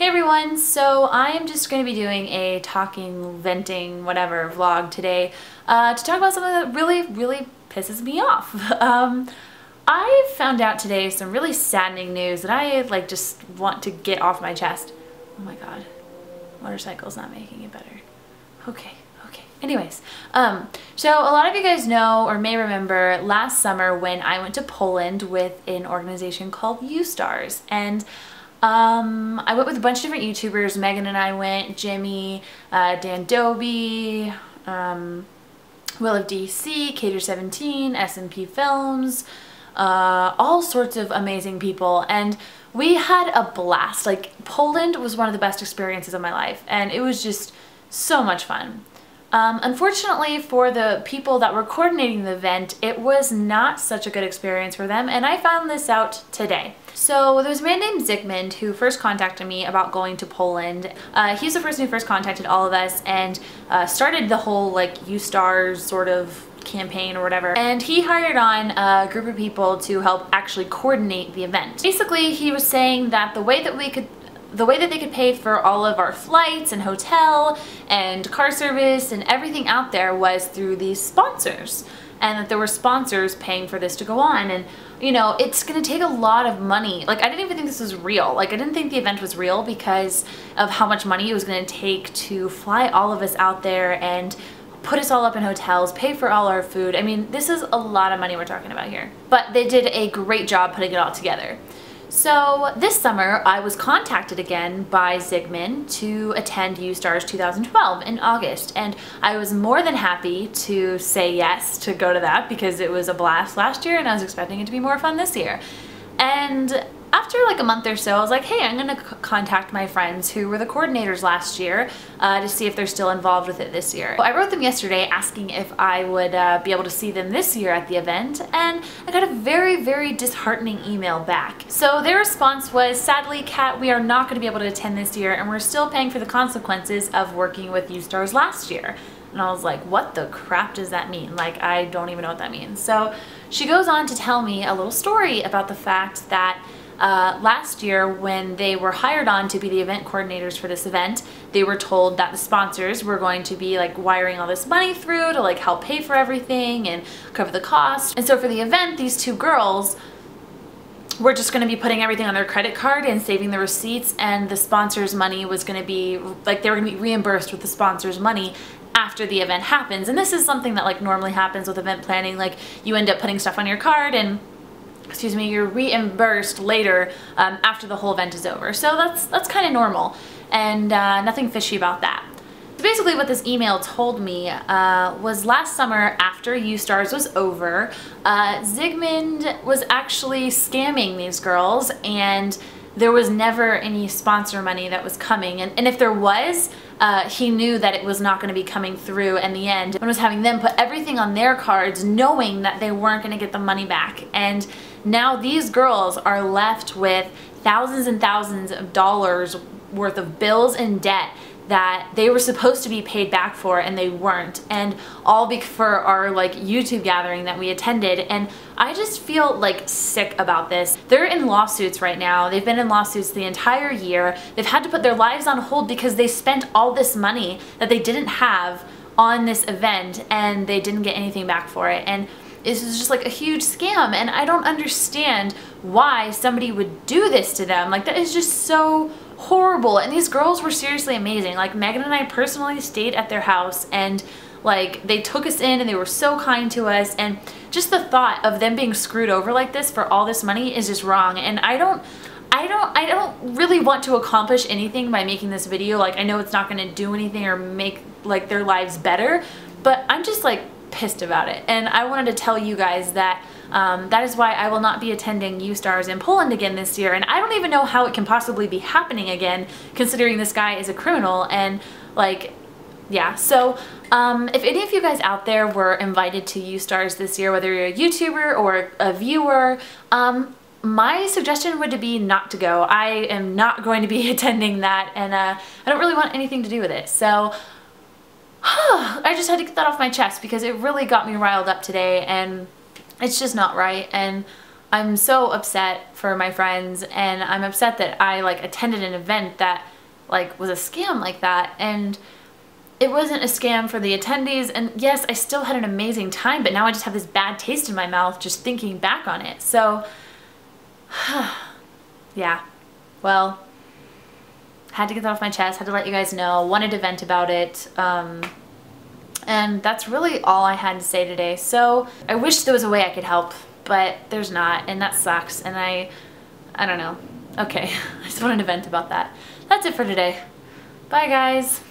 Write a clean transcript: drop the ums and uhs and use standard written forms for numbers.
Hey everyone, so I am just going to be doing a talking, venting, whatever vlog today to talk about something that really pisses me off. I found out today some really saddening news that I just want to get off my chest. Oh my god, motorcycle's not making it better. Okay. Anyways, so a lot of you guys know or may remember last summer when I went to Poland with an organization called YouStars, and I went with a bunch of different YouTubers. Megan and I went, Jimmy, Dan Doby, Will of DC, Cater17, S&P Films, all sorts of amazing people, and we had a blast. Like, Poland was one of the best experiences of my life, and it was just so much fun. Unfortunately for the people that were coordinating the event, it was not such a good experience for them, and I found this out today. So there was a man named Zygmunt who first contacted me about going to Poland. He's the person who first contacted all of us and started the whole YouStars sort of campaign or whatever, and he hired on a group of people to help actually coordinate the event. Basically, he was saying that the way that they could pay for all of our flights and hotel and car service and everything out there was through these sponsors, and that there were sponsors paying for this to go on. And you know, it's gonna take a lot of money. Like, I didn't even think this was real. Like, I didn't think the event was real because of how much money it was gonna take to fly all of us out there and put us all up in hotels, pay for all our food. I mean, this is a lot of money we're talking about here. But they did a great job putting it all together. So this summer, I was contacted again by Zygmunt to attend YouStars 2012 in August, and I was more than happy to say yes to go to that because it was a blast last year and I was expecting it to be more fun this year. And after like a month or so, I was like, hey, I'm gonna contact my friends who were the coordinators last year to see if they're still involved with it this year. I wrote them yesterday asking if I would be able to see them this year at the event, and I got a very disheartening email back. So their response was, sadly, Kat, we are not gonna be able to attend this year, and we're still paying for the consequences of working with YouStars last year. And I was like, what the crap does that mean? Like, I don't even know what that means. So she goes on to tell me a little story about the fact that last year when they were hired on to be the event coordinators for this event, they were told that the sponsors were going to be wiring all this money through to help pay for everything and cover the cost. And so for the event, these two girls were just going to be putting everything on their credit card and saving the receipts, and the sponsors' money was going to be they were going to be reimbursed with the sponsors' money after the event happens. And this is something that normally happens with event planning. You end up putting stuff on your card and you're reimbursed later after the whole event is over. So that's kind of normal, and nothing fishy about that. So basically what this email told me was last summer after YouStars was over, Zygmunt was actually scamming these girls, and there was never any sponsor money that was coming, and if there was, he knew that it was not going to be coming through in the end, and was having them put everything on their cards knowing that they weren't going to get the money back. And now these girls are left with thousands and thousands of dollars worth of bills and debt that they were supposed to be paid back for, and they weren't, and all for our YouTube gathering that we attended. And I just feel sick about this. They're in lawsuits right now. They've been in lawsuits the entire year. They've had to put their lives on hold because they spent all this money that they didn't have on this event, and they didn't get anything back for it. And this is just a huge scam, and I don't understand why somebody would do this to them. That is just so horrible. And these girls were seriously amazing. Megan and I personally stayed at their house, and they took us in and they were so kind to us, and just the thought of them being screwed over like this for all this money is just wrong. And I don't really want to accomplish anything by making this video. I know it's not going to do anything or make their lives better, but I'm just pissed about it. And I wanted to tell you guys that that is why I will not be attending YouStars in Poland again this year, and I don't even know how it can possibly be happening again, considering this guy is a criminal. And yeah, so if any of you guys out there were invited to YouStars this year, whether you're a YouTuber or a viewer, my suggestion would be not to go. I am not going to be attending that, and I don't really want anything to do with it. So I just had to get that off my chest because it really got me riled up today, and it's just not right. And I'm so upset for my friends, and I'm upset that I attended an event that like was a scam like that, and it wasn't a scam for the attendees, and yes, I still had an amazing time, but now I just have this bad taste in my mouth just thinking back on it. So yeah, well, had to get that off my chest, had to let you guys know, wanted to vent about it, and that's really all I had to say today. So I wish there was a way I could help, but there's not, and that sucks, and I don't know. Okay, I just wanted to vent about that. That's it for today. Bye guys.